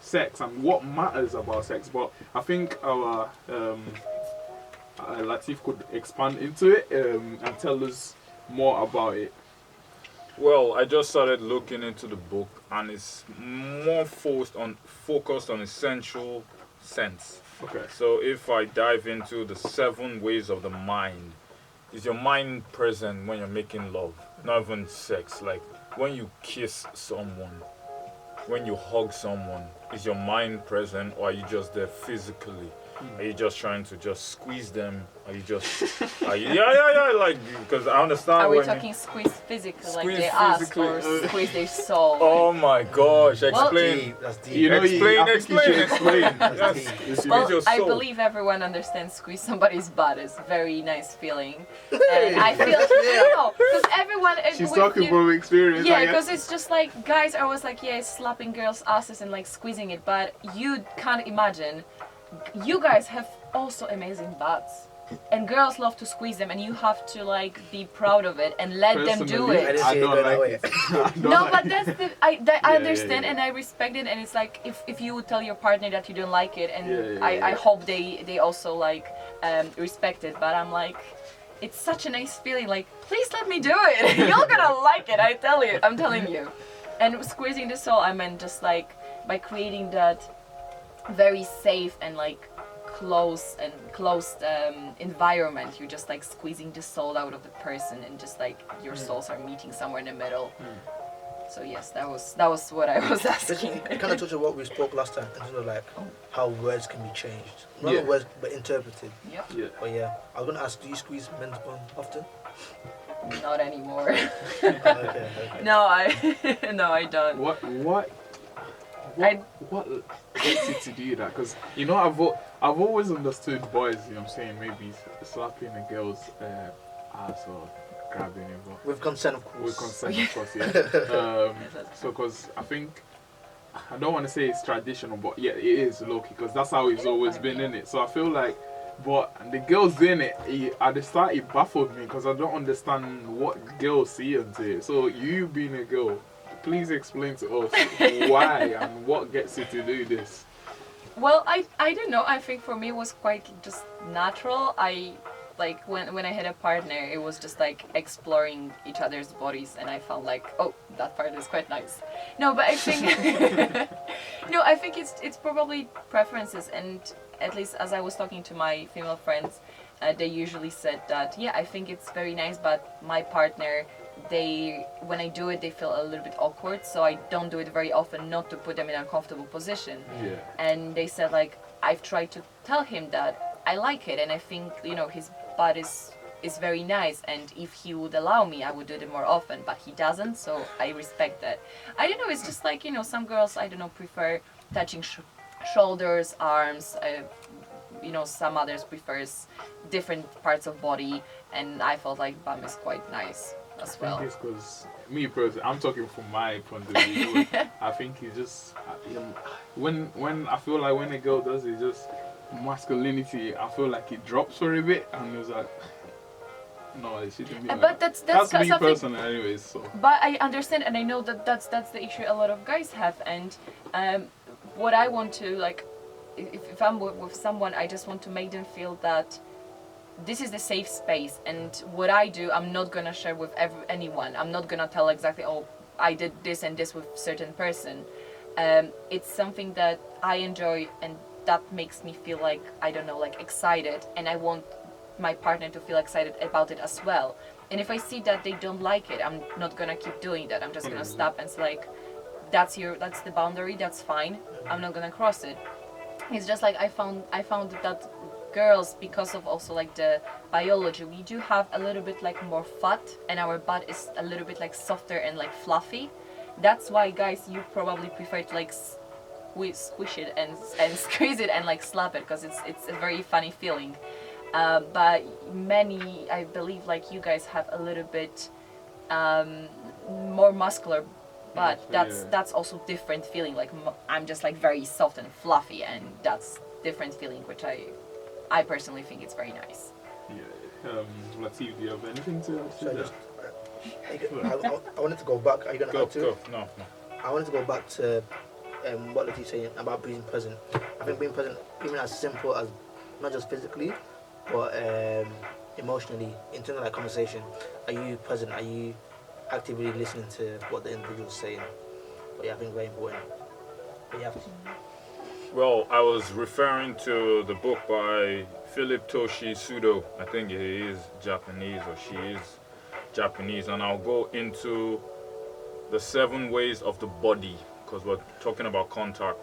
sex and what matters about sex. But I think our Latif could expand into it and tell us more about it. Well, I just started looking into the book, and it's more focused on essential sense. Okay. So if I dive into the 7 ways of the mind, is your mind present when you're making love? Not even sex. Like when you kiss someone, when you hug someone, is your mind present, or are you just there physically? Are you just trying to just squeeze them? Are you just, like, because I understand. Are we when talking squeeze physically, like Squeeze they ask, physically, or squeeze their soul? Oh my gosh! Well, Explain. That's deep. You know, Explain. I think you should explain. Yes. deep. You squeeze Well, your I soul. believe everyone understands squeeze somebody's butt is very nice feeling, and I feel because everyone. She's talking from experience. Yeah, I guess. because it's just like guys are always like, yeah, slapping girls' asses and like squeezing it, but you can't imagine. You guys have also amazing butts, and girls love to squeeze them, and you have to like be proud of it and let them do Personally, it. I don't that like it. I don't No, like but it. that's the I understand yeah. and I respect it, and it's like if you would tell your partner that you don't like it, and Yeah, I hope they also like respect it. But I'm like, it's such a nice feeling. Like, please let me do it. You're gonna like it. I'm telling you. And squeezing the soul, I meant just like by creating that very safe and like closed environment. You're just like squeezing the soul out of the person, and just like your souls are meeting somewhere in the middle. So yes, that was what I was asking. It kind of touches on what we spoke last time, in terms of like how words can be changed. Not words, but interpreted. Yep. Yeah. But yeah, I was gonna ask, do you squeeze men's bum often? Not anymore. Okay. No, I don't. What gets you to do that? Because you know, I've always understood boys. You know, what I'm saying maybe slapping a girl's ass or grabbing him. With consent, of course. With consent, of course, yeah. So, because I think I don't want to say it's traditional, but yeah, it is low-key because that's how it's always been in it. So I feel like, but the girls doing it, at the start it baffled me because I don't understand what girls see into it. So you being a girl, please explain to us why and what gets you to do this. Well, I don't know. I think for me it was quite just natural. I like when I had a partner, it was just like exploring each other's bodies, and I felt like, oh, that part is quite nice. No, but I think no, I think it's probably preferences, and at least as I was talking to my female friends, they usually said that yeah, I think it's very nice, but my partner, when I do it, they feel a little bit awkward, so I don't do it very often, not to put them in an uncomfortable position. Yeah. And they said like I've tried to tell him that I like it, and I think his butt is very nice, and if he would allow me, I would do it more often, but he doesn't, so I respect that. I don't know, it's just like some girls, I don't know, prefer touching shoulders, arms, some others prefers different parts of body, and I felt like bum is quite nice as well. I think it's because me personally, I'm talking from my point of view. I think it's just when I feel like when a girl does it, just masculinity, I feel like it drops for a bit, and it's like, no, it shouldn't be. But that's me something. personally, anyways. So. But I understand, and I know that that's the issue a lot of guys have, and what I want to like, if I'm with someone, I just want to make them feel that this is the safe space, and what I do, I'm not gonna share with anyone. I'm not gonna tell exactly, oh, I did this and this with certain person. It's something that I enjoy, and that makes me feel like, I don't know, like excited, and I want my partner to feel excited about it as well. And if I see that they don't like it, I'm not gonna keep doing that. I'm just gonna stop and say like, that's the boundary, that's fine. I'm not gonna cross it. It's just like I found that girls, because of also like the biology, we do have a little bit like more fat, and our butt is a little bit like softer and like fluffy. That's why guys, you probably prefer to like squish it and squeeze it and like slap it, because it's a very funny feeling. But many, I believe, like you guys have a little bit more muscular, but that's also different feeling. Like I'm just like very soft and fluffy, and that's different feeling, which I personally think it's very nice. Yeah. Latif, do you have anything to say? I wanted to go back. Are you gonna add to it? No. I wanted to go back to what Lucy's saying about being present. I think being present, even as simple as not just physically, but emotionally, in terms of like conversation. Are you present? Are you actively listening to what the individual is saying? But yeah, I think very important. But yeah, Well, I was referring to the book by Philip Toshi Sudo. I think he is Japanese or she is Japanese, and I'll go into the 7 ways of the body because we're talking about contact.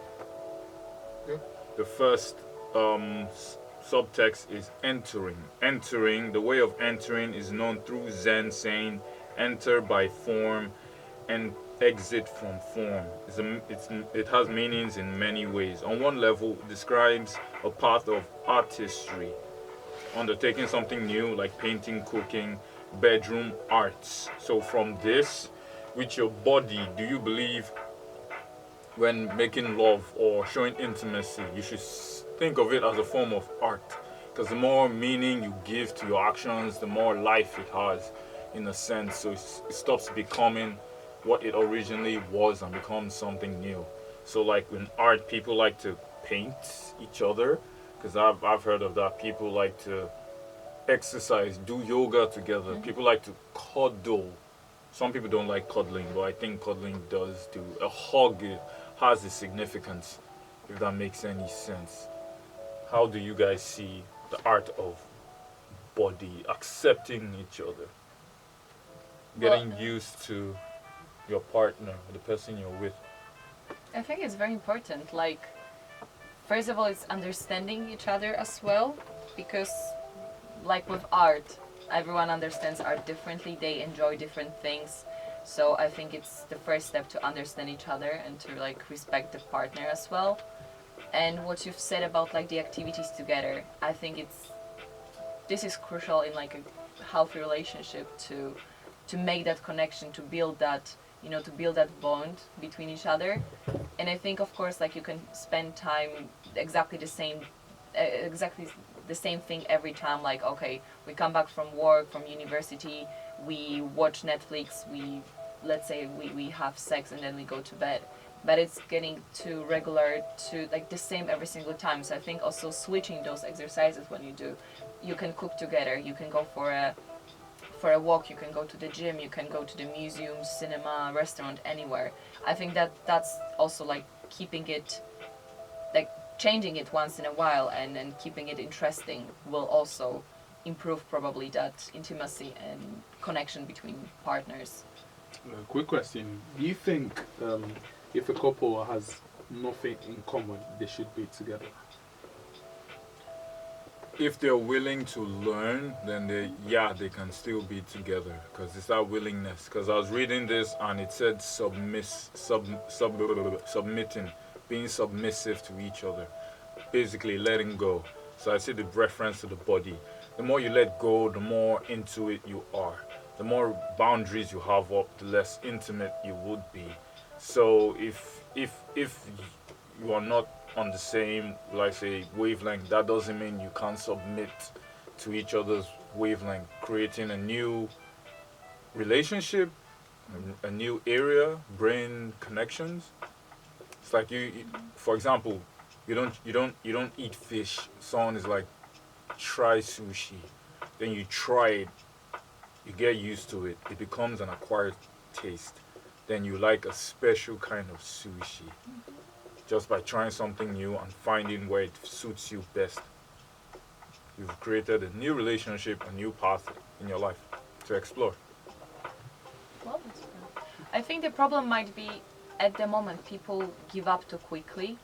Yeah. The first subtext is entering. Entering, the way of entering is known through Zen saying, enter by form and exit from form. It has meanings in many ways. On one level, it describes a path of artistry, undertaking something new like painting, cooking, bedroom arts. So from this, with your body, do you believe when making love or showing intimacy, you should think of it as a form of art? Because the more meaning you give to your actions, the more life it has, in a sense. So it stops becoming what it originally was and becomes something new. So like in art, people like to paint each other, because I've heard of that. People like to exercise, do yoga together. People like to cuddle. Some people don't like cuddling, but I think cuddling does do. A hug has a significance, if that makes any sense. How do you guys see the art of body, accepting each other, getting used to your partner, the person you're with? I think it's very important. Like, first of all, it's understanding each other as well, because, like with art, everyone understands art differently. They enjoy different things. So I think it's the first step to understand each other and to like respect the partner as well. And what you've said about like the activities together, I think this is crucial in like a healthy relationship to make that connection, to build that, to build that bond between each other. And I think, of course, like you can spend time exactly the same thing every time. Like, okay, we come back from work, from university, we watch Netflix, let's say we have sex and then we go to bed. But it's getting too regular, to like the same every single time. So I think also switching those exercises when you do. You can cook together, you can go for a walk, you can go to the gym, you can go to the museum, cinema, restaurant, anywhere. I think that's also like keeping it, like changing it once in a while and keeping it interesting will also improve probably that intimacy and connection between partners. Quick question. Do you think if a couple has nothing in common, they should be together? If they're willing to learn, then they can still be together, because it's that willingness. Because I was reading this and it said submitting, being submissive to each other, basically letting go. So I see the reference to the body. The more you let go, the more into it you are. The more boundaries you have up, the less intimate you would be. So if you are not on the same, like say, wavelength, that doesn't mean you can't submit to each other's wavelength, creating a new relationship, a new area, brain connections. It's like for example, you don't eat fish. Someone is like, try sushi, then you try it, you get used to it, it becomes an acquired taste. Then you like a special kind of sushi, just by trying something new and finding where it suits you best. You've created a new relationship, a new path in your life to explore. Well, that's true. I think the problem might be at the moment people give up too quickly.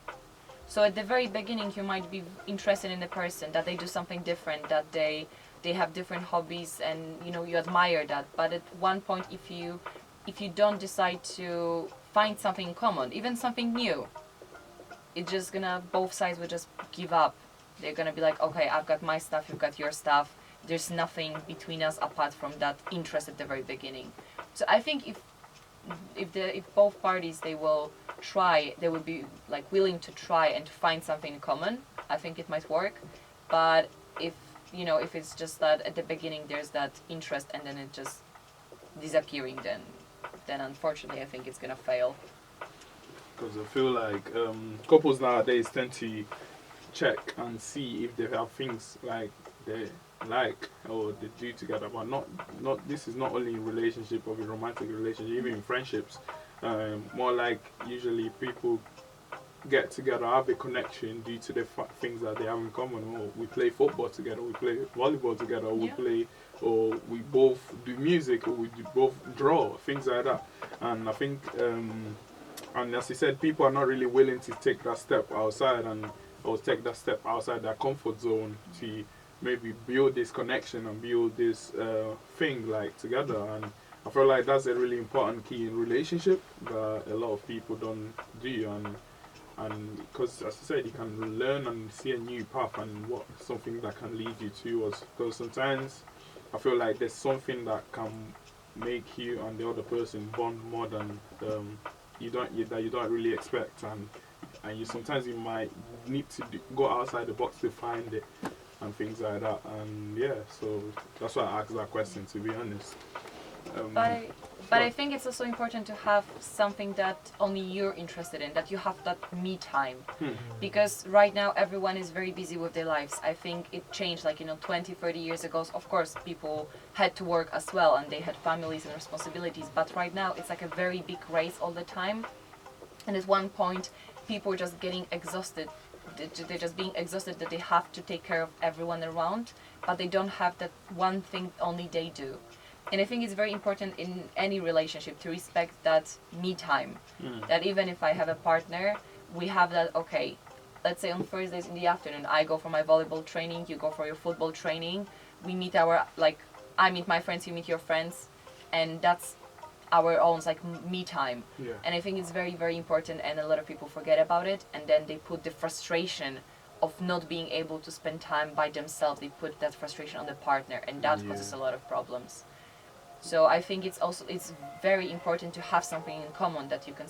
So at the very beginning you might be interested in the person, that they do something different, that they have different hobbies, and you admire that. But at one point, if you don't decide to find something in common, even something new, it's just both sides will just give up. They're gonna be like, okay, I've got my stuff, you've got your stuff. There's nothing between us apart from that interest at the very beginning. So I think if both parties they will be like willing to try and to find something in common, I think it might work. But if it's just that at the beginning there's that interest and then it just disappearing, then unfortunately I think it's gonna fail. because I feel like couples nowadays tend to check and see if they have things like they like or they do together, but not this is not only in relationship or in romantic relationship, even in friendships. More like usually people get together, have a connection due to the things that they have in common. Or we play football together, we play volleyball together, or we Yeah. play, or we both do music, or we both draw, things like that. And I think, and as you said, people are not really willing to take that step outside or take that step outside their comfort zone to maybe build this connection and build this thing like together. And I feel like that's a really important key in relationship that a lot of people don't do. And because, as I said, you can learn and see a new path and what something that can lead you towards. Because sometimes I feel like there's something that can make you and the other person bond more than you don't really expect, and you sometimes you might need to go outside the box to find it and things like that. And yeah, so that's why I asked that question, to be honest. But I think it's also important to have something that only you're interested in, that you have that me time. Because right now everyone is very busy with their lives. I think it changed, like, 20, 30 years ago. Of course, people had to work as well and they had families and responsibilities. But right now it's like a very big race all the time. And at one point, people are just getting exhausted. They're just being exhausted that they have to take care of everyone around, but they don't have that one thing only they do. And I think it's very important in any relationship to respect that me time. That even if I have a partner, we have that, okay, let's say on Thursdays in the afternoon, I go for my volleyball training, you go for your football training. We meet I meet my friends, you meet your friends, and that's our own, like, me time. Yeah. And I think it's very, very important, and a lot of people forget about it, and then they put the frustration of not being able to spend time by themselves, they put that frustration on the partner, and that causes a lot of problems. So I think it's very important to have something in common that you can